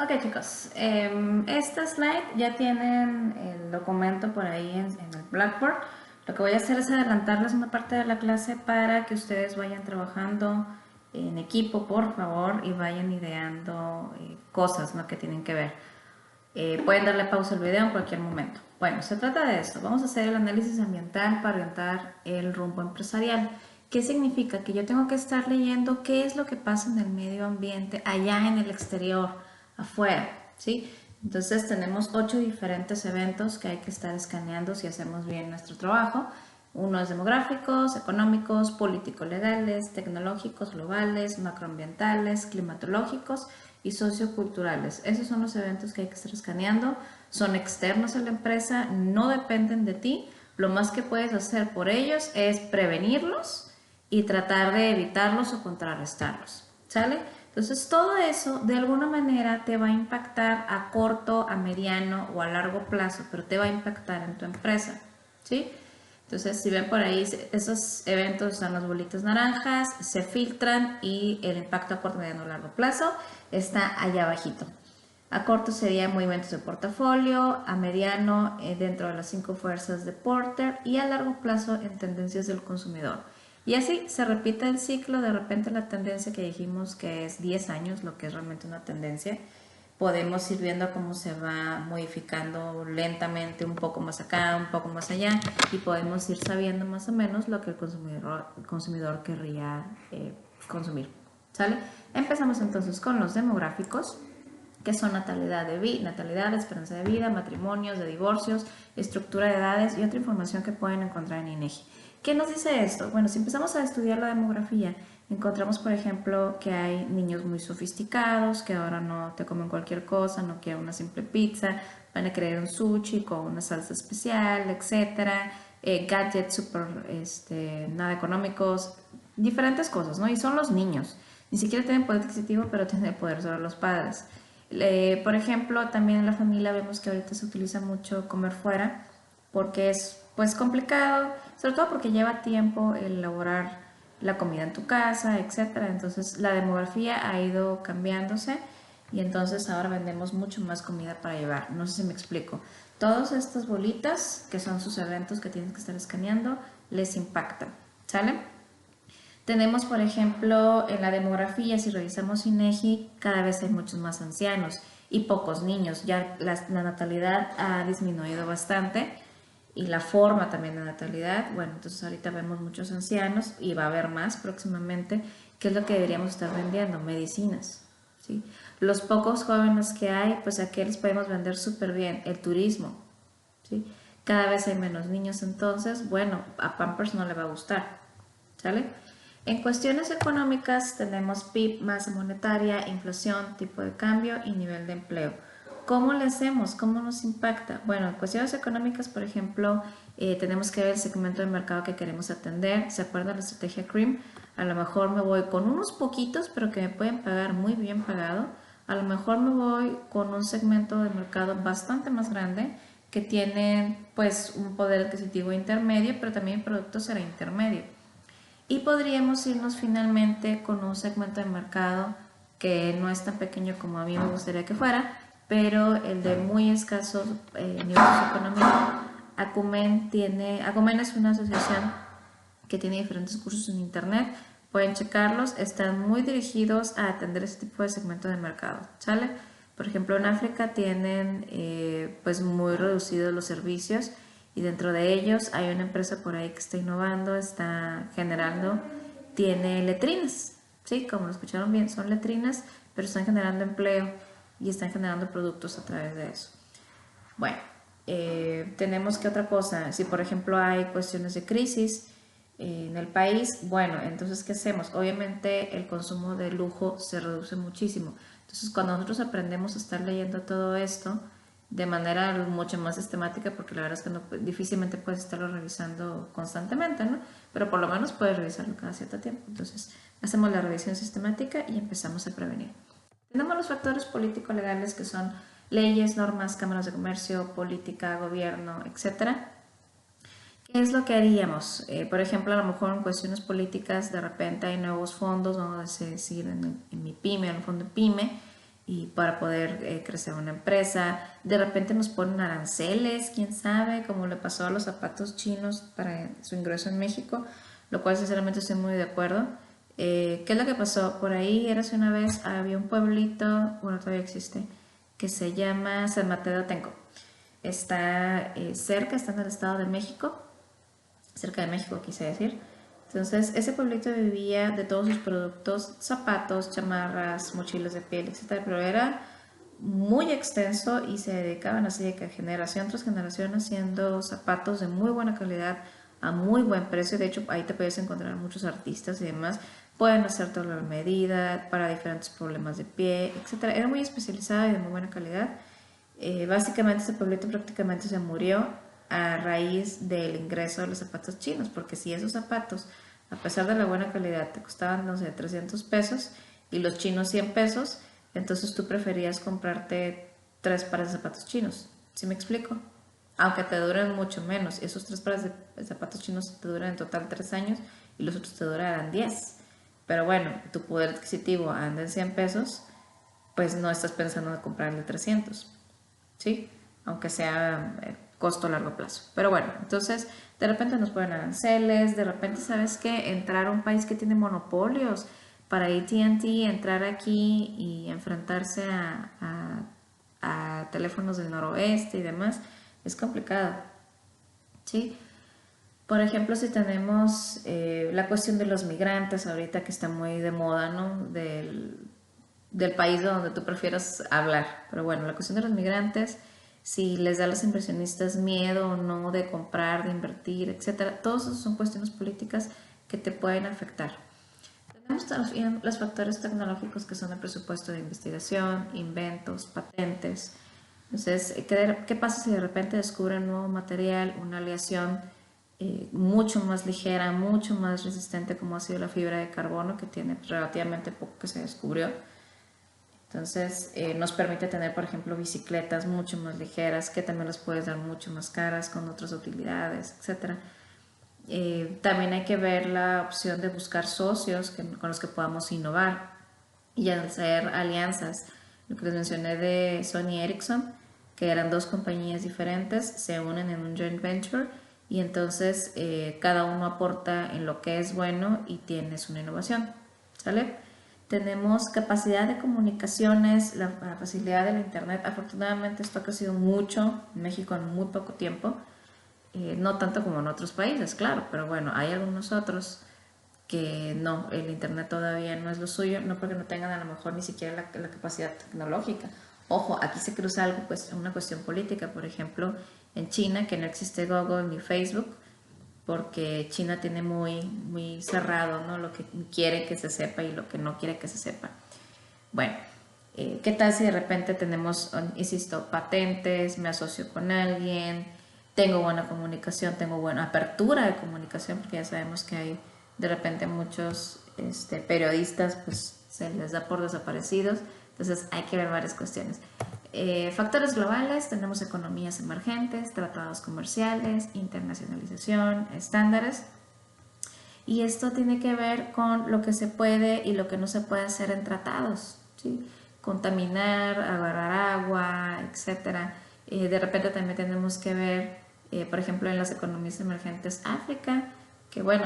Ok chicos, esta slide ya tienen el documento por ahí en el Blackboard. Lo que voy a hacer es adelantarles una parte de la clase para que ustedes vayan trabajando en equipo, por favor, y vayan ideando cosas, ¿no?, que tienen que ver. Pueden darle pausa al video en cualquier momento. Bueno, se trata de esto. Vamos a hacer el análisis ambiental para orientar el rumbo empresarial. ¿Qué significa? Que yo tengo que estar leyendo qué es lo que pasa en el medio ambiente, allá en el exterior, afuera, ¿sí? Entonces tenemos 8 diferentes eventos que hay que estar escaneando si hacemos bien nuestro trabajo. Uno es demográficos, económicos, político-legales, tecnológicos, globales, macroambientales, climatológicos y socioculturales. Esos son los eventos que hay que estar escaneando. Son externos a la empresa, no dependen de ti. Lo más que puedes hacer por ellos es prevenirlos y tratar de evitarlos o contrarrestarlos. ¿Sale? Entonces todo eso de alguna manera te va a impactar a corto, a mediano o a largo plazo, pero te va a impactar en tu empresa. ¿Sí? Entonces, si ven por ahí, esos eventos son las bolitas naranjas, se filtran y el impacto a corto, mediano o largo plazo está allá abajito. A corto sería movimientos de portafolio, a mediano dentro de las 5 fuerzas de Porter y a largo plazo en tendencias del consumidor. Y así se repite el ciclo, de repente la tendencia que dijimos que es 10 años, lo que es realmente una tendencia, podemos ir viendo cómo se va modificando lentamente, un poco más acá, un poco más allá, y podemos ir sabiendo más o menos lo que el consumidor querría consumir. ¿Sale? Empezamos entonces con los demográficos, que son natalidad, esperanza de vida, matrimonios, de divorcios, estructura de edades y otra información que pueden encontrar en INEGI. ¿Qué nos dice esto? Bueno, si empezamos a estudiar la demografía, encontramos, por ejemplo, que hay niños muy sofisticados que ahora no te comen cualquier cosa, no quieren una simple pizza, van a querer un sushi con una salsa especial, etcétera, gadgets super nada económicos, diferentes cosas, ¿no? Y son los niños. Ni siquiera tienen poder adquisitivo, pero tienen poder sobre los padres. Por ejemplo, también en la familia vemos que ahorita se utiliza mucho comer fuera porque es pues complicado, sobre todo porque lleva tiempo elaborar la comida en tu casa, etcétera. Entonces la demografía ha ido cambiándose y entonces ahora vendemos mucho más comida para llevar. No sé si me explico. Todas estas bolitas, que son sus eventos que tienes que estar escaneando, les impactan. ¿Sale? Tenemos, por ejemplo, en la demografía, si revisamos INEGI, cada vez hay muchos más ancianos y pocos niños. Ya la natalidad ha disminuido bastante y la forma también de natalidad. Bueno, entonces ahorita vemos muchos ancianos y va a haber más próximamente. ¿Qué es lo que deberíamos estar vendiendo? Medicinas. ¿Sí? Los pocos jóvenes que hay, pues aquí les podemos vender súper bien. El turismo. ¿Sí? Cada vez hay menos niños, entonces, bueno, a Pampers no le va a gustar. ¿Sale? En cuestiones económicas tenemos PIB, masa monetaria, inflación, tipo de cambio y nivel de empleo. ¿Cómo le hacemos? ¿Cómo nos impacta? Bueno, en cuestiones económicas, por ejemplo, tenemos que ver el segmento de mercado que queremos atender. ¿Se acuerdan la estrategia CREAM? A lo mejor me voy con unos poquitos, pero que me pueden pagar muy bien pagado. A lo mejor me voy con un segmento de mercado bastante más grande que tiene pues un poder adquisitivo intermedio, pero también el producto será intermedio. Y podríamos irnos finalmente con un segmento de mercado que no es tan pequeño como a mí me gustaría que fuera, pero el de muy escaso nivel socioeconómico. Acumen es una asociación que tiene diferentes cursos en internet, pueden checarlos, están muy dirigidos a atender ese tipo de segmento de mercado, ¿sale? Por ejemplo, en África tienen pues muy reducidos los servicios y dentro de ellos hay una empresa por ahí que está innovando, está generando, tiene letrinas, ¿sí? Como lo escucharon bien, son letrinas, pero están generando empleo y están generando productos a través de eso. Bueno, tenemos que otra cosa, si por ejemplo hay cuestiones de crisis en el país, bueno, entonces ¿qué hacemos? Obviamente el consumo de lujo se reduce muchísimo. Entonces cuando nosotros aprendemos a estar leyendo todo esto de manera mucho más sistemática, porque la verdad es que no, difícilmente puedes estarlo revisando constantemente, ¿no? Pero por lo menos puedes revisarlo cada cierto tiempo. Entonces hacemos la revisión sistemática y empezamos a prevenir. Tenemos los factores político-legales que son leyes, normas, cámaras de comercio, política, gobierno, etcétera. ¿Qué es lo que haríamos? Por ejemplo, a lo mejor en cuestiones políticas de repente hay nuevos fondos, vamos a decir en mi pyme, en el fondo pyme, y para poder crecer una empresa. De repente nos ponen aranceles, quién sabe, como le pasó a los zapatos chinos para su ingreso en México, lo cual sinceramente estoy muy de acuerdo. ¿Qué es lo que pasó? Por ahí, érase una vez, había un pueblito, bueno, todavía existe, que se llama San Mateo de Atenco. Está cerca, está en el Estado de México, cerca de México quise decir. Entonces, ese pueblito vivía de todos sus productos, zapatos, chamarras, mochilas de piel, etcétera, pero era muy extenso y se dedicaban así de que generación tras generación haciendo zapatos de muy buena calidad a muy buen precio. De hecho, ahí te puedes encontrar muchos artistas y demás. Pueden hacer todo a medida para diferentes problemas de pie, etcétera. Era muy especializada y de muy buena calidad. Básicamente ese pueblito prácticamente se murió a raíz del ingreso de los zapatos chinos, porque si esos zapatos, a pesar de la buena calidad, te costaban, no sé, 300 pesos y los chinos 100 pesos, entonces tú preferías comprarte 3 pares de zapatos chinos. ¿Sí me explico? Aunque te duren mucho menos. Esos 3 pares de zapatos chinos te duran en total 3 años y los otros te durarán 10. Pero bueno, tu poder adquisitivo anda en 100 pesos, pues no estás pensando en comprarle 300. ¿Sí? Aunque sea costo a largo plazo. Pero bueno, entonces de repente nos ponen aranceles, de repente, ¿sabes qué? Entrar a un país que tiene monopolios para AT&T, entrar aquí y enfrentarse a teléfonos del noroeste y demás, es complicado, ¿sí? Por ejemplo, si tenemos la cuestión de los migrantes ahorita que está muy de moda, ¿no? Del país de donde tú prefieras hablar. Pero bueno, la cuestión de los migrantes, si les da a los inversionistas miedo o no de comprar, de invertir, etcétera, todos esos son cuestiones políticas que te pueden afectar. Tenemos también los factores tecnológicos que son el presupuesto de investigación, inventos, patentes. Entonces, ¿qué pasa si de repente descubren un nuevo material, una aleación mucho más ligera, mucho más resistente como ha sido la fibra de carbono, que tiene relativamente poco que se descubrió? Entonces nos permite tener, por ejemplo, bicicletas mucho más ligeras, que también las puedes dar mucho más caras con otras utilidades, etc. También hay que ver la opción de buscar socios con los que podamos innovar y hacer alianzas. Lo que les mencioné de Sony Ericsson, que eran dos compañías diferentes, se unen en un joint venture y entonces cada uno aporta en lo que es bueno y tienes una innovación. ¿Sale? Tenemos capacidad de comunicaciones, la facilidad del internet. Afortunadamente esto ha crecido mucho en México en muy poco tiempo. No tanto como en otros países, claro, pero bueno, hay algunos otros que no, el internet todavía no es lo suyo, no porque no tengan a lo mejor ni siquiera la capacidad tecnológica. Ojo, aquí se cruza algo, pues una cuestión política, por ejemplo, en China, que no existe Google ni Facebook, porque China tiene muy cerrado, ¿no? Lo que quiere que se sepa y lo que no quiere que se sepa. Bueno, ¿qué tal si de repente tenemos, insisto, patentes, me asocio con alguien, tengo buena comunicación, tengo buena apertura de comunicación, porque ya sabemos que hay de repente muchos periodistas, pues se les da por desaparecidos, entonces hay que ver varias cuestiones. Factores globales, tenemos economías emergentes, tratados comerciales, internacionalización, estándares. Y esto tiene que ver con lo que se puede y lo que no se puede hacer en tratados, ¿sí? Contaminar, agarrar agua, etc. De repente también tenemos que ver, por ejemplo, en las economías emergentes, África, que bueno,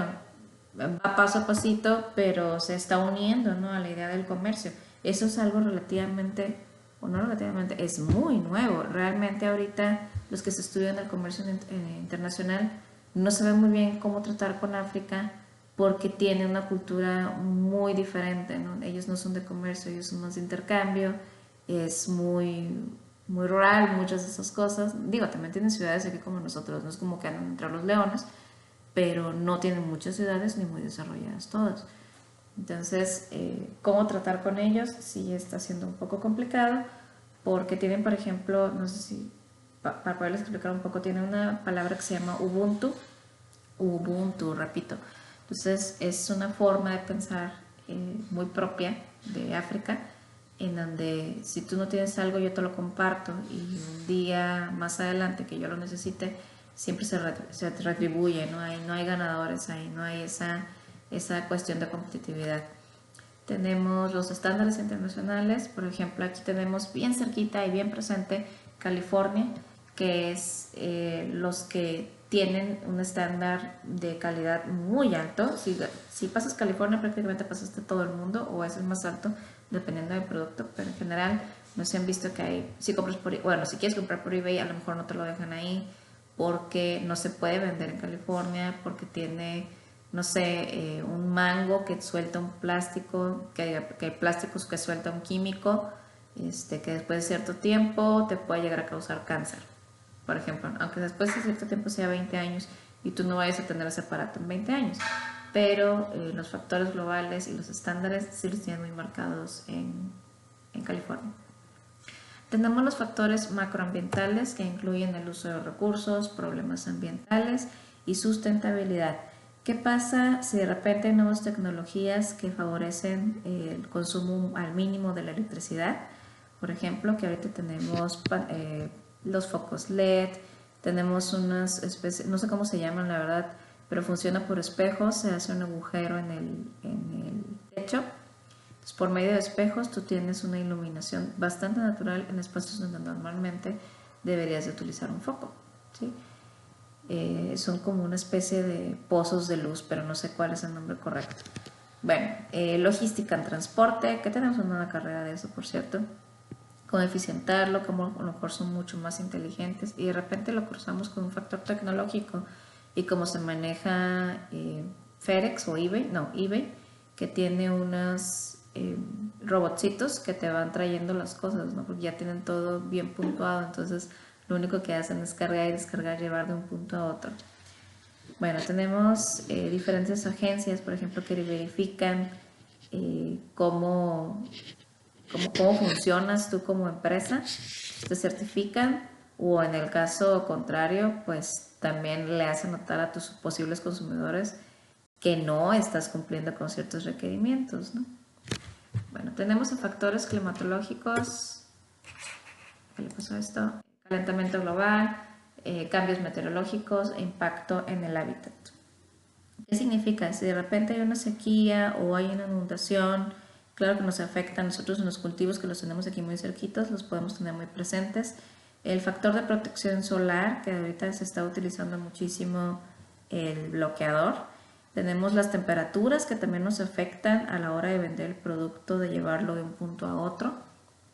va paso a pasito, pero se está uniendo, ¿no?, a la idea del comercio. Eso es algo relativamente, o no relativamente, es muy nuevo. Realmente ahorita los que se estudian el comercio internacional no saben muy bien cómo tratar con África porque tiene una cultura muy diferente, ¿no? Ellos no son de comercio, ellos son más de intercambio, es muy rural, muchas de esas cosas. Digo, también tienen ciudades aquí como nosotros, no es como que andan entre los leones, pero no tienen muchas ciudades ni muy desarrolladas todas. Entonces, ¿cómo tratar con ellos? Sí está siendo un poco complicado porque tienen, por ejemplo, no sé si, para poderles explicar un poco, tienen una palabra que se llama Ubuntu, repito. Entonces, es una forma de pensar muy propia de África, en donde si tú no tienes algo, yo te lo comparto y un día más adelante que yo lo necesite, siempre se retribuye, no hay ganadores ahí, no hay esa cuestión de competitividad. Tenemos los estándares internacionales, por ejemplo, aquí tenemos bien cerquita y bien presente California, que es los que tienen un estándar de calidad muy alto. Si pasas California, prácticamente pasaste todo el mundo, o es el más alto, dependiendo del producto, pero en general no se han visto que hay, si compras por, bueno, si quieres comprar por eBay, a lo mejor no te lo dejan ahí, porque no se puede vender en California, porque tiene, no sé, un mango que suelta un plástico, que hay plásticos que suelta un químico, que después de cierto tiempo te puede llegar a causar cáncer, por ejemplo, aunque después de cierto tiempo sea 20 años y tú no vayas a tener ese aparato en 20 años, pero los factores globales y los estándares sí los tienen muy marcados en California. Tenemos los factores macroambientales, que incluyen el uso de recursos, problemas ambientales y sustentabilidad. ¿Qué pasa si de repente hay nuevas tecnologías que favorecen el consumo al mínimo de la electricidad? Por ejemplo, que ahorita tenemos los focos LED, tenemos unas especies, no sé cómo se llaman la verdad, pero funciona por espejos, se hace un agujero en el techo. Entonces, por medio de espejos tú tienes una iluminación bastante natural en espacios donde normalmente deberías de utilizar un foco, ¿sí? Son como una especie de pozos de luz, pero no sé cuál es el nombre correcto. Bueno, logística en transporte, que tenemos una carrera de eso, por cierto. Cómo eficientarlo, cómo a lo mejor son mucho más inteligentes, y de repente lo cruzamos con un factor tecnológico y cómo se maneja FedEx o eBay, que tiene unos robotcitos que te van trayendo las cosas, ¿no? Porque ya tienen todo bien puntuado, entonces lo único que hacen es cargar y descargar, llevar de un punto a otro. Bueno, tenemos diferentes agencias, por ejemplo, que verifican cómo funcionas tú como empresa, te certifican, o en el caso contrario, pues también le hacen notar a tus posibles consumidores que no estás cumpliendo con ciertos requerimientos, ¿no? Bueno, tenemos factores climatológicos. ¿Qué le pasó a esto? Calentamiento global, cambios meteorológicos e impacto en el hábitat. ¿Qué significa? Si de repente hay una sequía o hay una inundación, claro que nos afecta a nosotros en los cultivos, que los tenemos aquí muy cerquitos, los podemos tener muy presentes. El factor de protección solar, que ahorita se está utilizando muchísimo el bloqueador. Tenemos las temperaturas, que también nos afectan a la hora de vender el producto, de llevarlo de un punto a otro.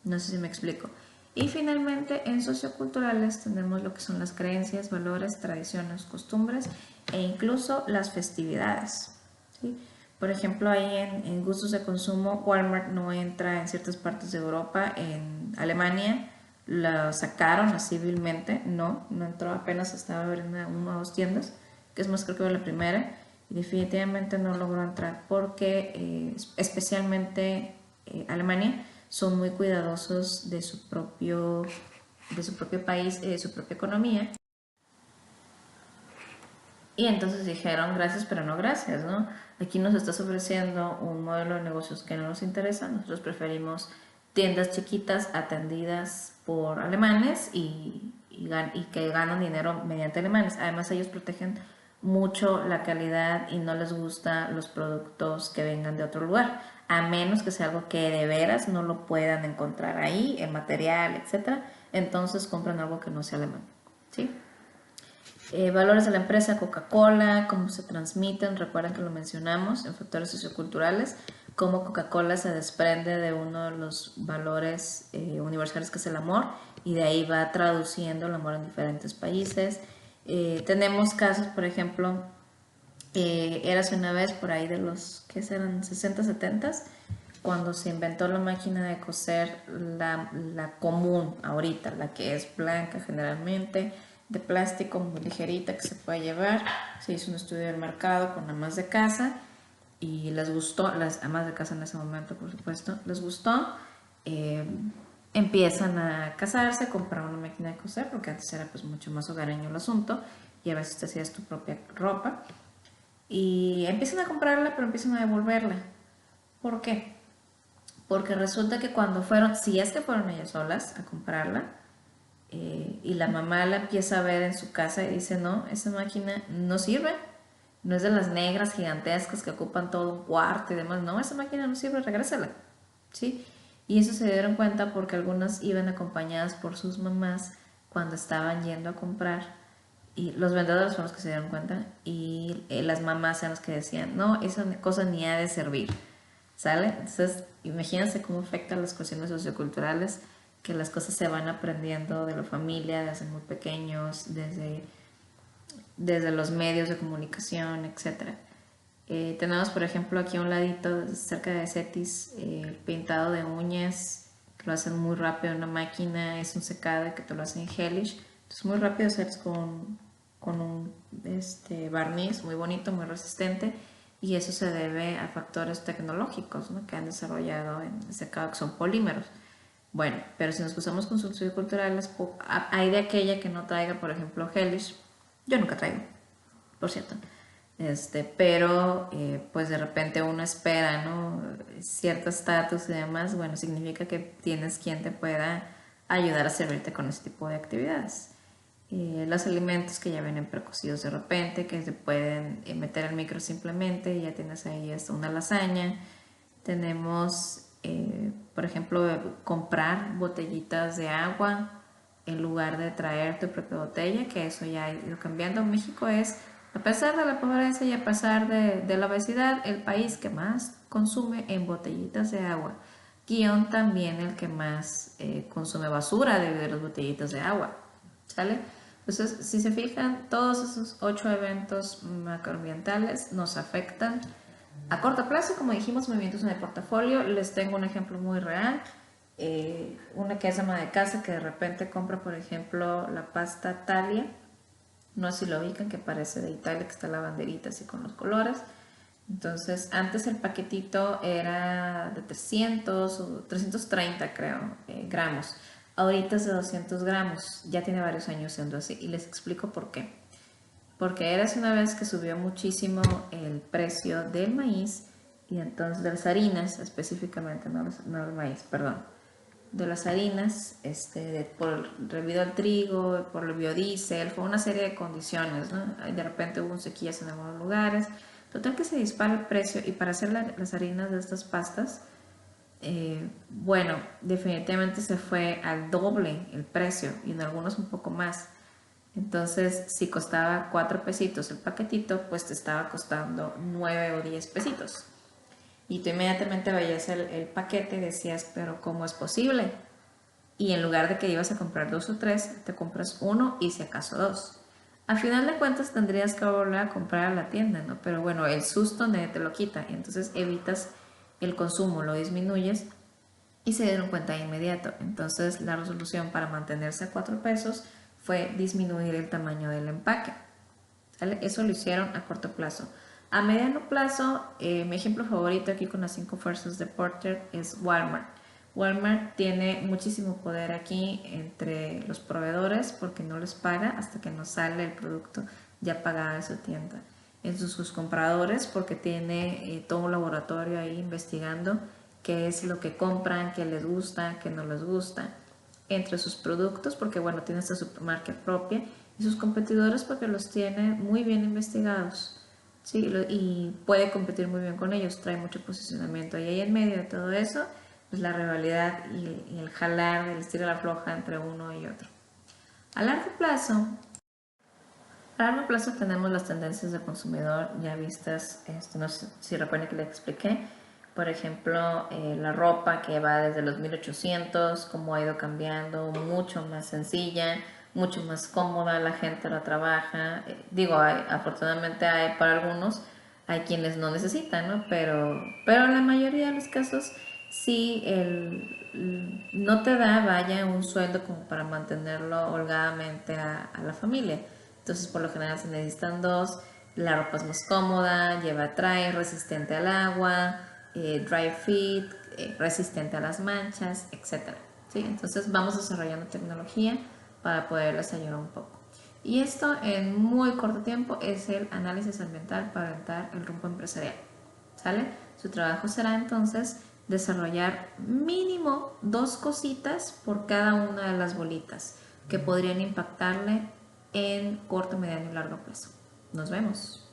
No sé si me explico. Y finalmente, en socioculturales tenemos lo que son las creencias, valores, tradiciones, costumbres e incluso las festividades, ¿sí? Por ejemplo, ahí en gustos de consumo, Walmart no entra en ciertas partes de Europa. En Alemania lo sacaron así vilmente, no entró, apenas estaba abriendo una o dos tiendas, que es más, creo que la primera, y definitivamente no logró entrar porque especialmente Alemania son muy cuidadosos de su propio país y de su propia economía. Y entonces dijeron gracias, pero no gracias, ¿no? Aquí nos estás ofreciendo un modelo de negocios que no nos interesa. Nosotros preferimos tiendas chiquitas atendidas por alemanes y que ganan dinero mediante alemanes. Además, ellos protegen mucho la calidad y no les gustan los productos que vengan de otro lugar, a menos que sea algo que de veras no lo puedan encontrar ahí, el material, etcétera. Entonces compran algo que no sea alemán, ¿sí? Valores de la empresa Coca-Cola, cómo se transmiten, recuerden que lo mencionamos en factores socioculturales, cómo Coca-Cola se desprende de uno de los valores universales, que es el amor, y de ahí va traduciendo el amor en diferentes países. Tenemos casos, por ejemplo, érase una vez por ahí de los, ¿qué serán? 60, 70, cuando se inventó la máquina de coser, la común ahorita, la que es blanca generalmente, de plástico, muy ligerita, que se puede llevar. Se hizo un estudio del mercado con amas de casa y les gustó, las amas de casa en ese momento, por supuesto, les gustó. eh, Empiezan a casarse, comprar una máquina de coser, porque antes era pues mucho más hogareño el asunto, y a veces te hacías tu propia ropa, y empiezan a comprarla, pero empiezan a devolverla. ¿Por qué? Porque resulta que cuando fueron, si es que fueron ellas solas a comprarla, y la mamá la empieza a ver en su casa y dice, no, esa máquina no sirve, No es de las negras gigantescas que ocupan todo un cuarto y demás. No, esa máquina no sirve, regrésala. ¿Sí? Y eso se dieron cuenta porque algunas iban acompañadas por sus mamás cuando estaban yendo a comprar. Y los vendedores fueron los que se dieron cuenta. Y las mamás eran las que decían, no, esa cosa ni ha de servir. ¿Sale? Entonces, imagínense cómo afectan las cuestiones socioculturales, que las cosas se van aprendiendo de la familia desde muy pequeños, desde los medios de comunicación, etcétera. Tenemos, por ejemplo, aquí a un ladito, cerca de Cetis, el pintado de uñas, que lo hacen muy rápido en una máquina, es un secado que te lo hacen en Hellish. Entonces, muy rápido haces con un barniz muy bonito, muy resistente, y eso se debe a factores tecnológicos, ¿no?, que han desarrollado en el secado, que son polímeros. Bueno, pero si nos usamos con culturales, hay de aquella que no traiga, por ejemplo, Hellish. Yo nunca traigo, por cierto. Pero pues de repente uno espera, ¿no?, cierto estatus y demás. Bueno, significa que tienes quien te pueda ayudar a servirte con ese tipo de actividades. Los alimentos que ya vienen precocidos de repente, que se pueden meter al micro simplemente, y ya tienes ahí hasta una lasaña. Tenemos, por ejemplo, comprar botellitas de agua en lugar de traer tu propia botella, que eso ya ha ido cambiando. México es, a pesar de la pobreza y a pesar de la obesidad, el país que más consume en botellitas de agua, guión también el que más consume basura de las botellitas de agua, ¿sale? Entonces, si se fijan, todos esos 8 eventos macroambientales nos afectan a corto plazo. Como dijimos, movimientos en el portafolio. Les tengo un ejemplo muy real. Una que es ama de casa que de repente compra, por ejemplo, la pasta Thalia. No sé si lo ubican, que parece de Italia, que está la banderita así con los colores. Entonces, antes el paquetito era de 300 o 330, creo, gramos. Ahorita es de 200 gramos. Ya tiene varios años siendo así. Y les explico por qué. Porque era hace una vez que subió muchísimo el precio del maíz, y entonces de las harinas específicamente, no el maíz, perdón, de las harinas, por debido al trigo, por el biodiesel, fue una serie de condiciones, ¿no? De repente hubo sequías en algunos lugares, total que se dispara el precio, y para hacer las harinas de estas pastas, bueno, definitivamente se fue al doble el precio, y en algunos un poco más. Entonces, si costaba 4 pesitos el paquetito, pues te estaba costando 9 o 10 pesitos. Y tú inmediatamente veías el paquete y decías, pero ¿cómo es posible? Y en lugar de que ibas a comprar 2 o 3, te compras uno y si acaso 2. Al final de cuentas tendrías que volver a comprar a la tienda, ¿no? Pero bueno, el susto nadie te lo quita, y entonces evitas el consumo, lo disminuyes, y se dieron cuenta de inmediato. Entonces la resolución para mantenerse a 4 pesos fue disminuir el tamaño del empaque, ¿sale? Eso lo hicieron a corto plazo. A mediano plazo, mi ejemplo favorito aquí con las 5 fuerzas de Porter es Walmart. Walmart tiene muchísimo poder aquí entre los proveedores, porque no les paga hasta que no sale el producto ya pagado de su tienda. Entre sus compradores, porque tiene todo un laboratorio ahí investigando qué es lo que compran, qué les gusta, qué no les gusta. Entre sus productos, porque bueno, tiene esta supermarket propia, y sus competidores, porque los tiene muy bien investigados, ¿sí? Y puede competir muy bien con ellos, trae mucho posicionamiento. Y ahí en medio de todo eso, pues la rivalidad y el jalar, el estilo de la floja entre uno y otro. A largo plazo, tenemos las tendencias del consumidor ya vistas, no sé si recuerden que les expliqué. Por ejemplo, la ropa, que va desde los 1800, cómo ha ido cambiando, mucho más sencilla, mucho más cómoda, la gente la trabaja. Afortunadamente hay para algunos, hay quienes no necesitan, ¿no? Pero en la mayoría de los casos sí, no te da, vaya, un sueldo como para mantenerlo holgadamente a la familia. Entonces, por lo general se necesitan dos. La ropa es más cómoda, lleva trae, resistente al agua, dry fit, resistente a las manchas, etc. ¿Sí? Entonces vamos desarrollando tecnología para poderles ayudar un poco. Y esto en muy corto tiempo es el análisis ambiental para orientar el rumbo empresarial. ¿Sale? Su trabajo será entonces desarrollar mínimo 2 cositas por cada una de las bolitas que podrían impactarle en corto, mediano y largo plazo. Nos vemos.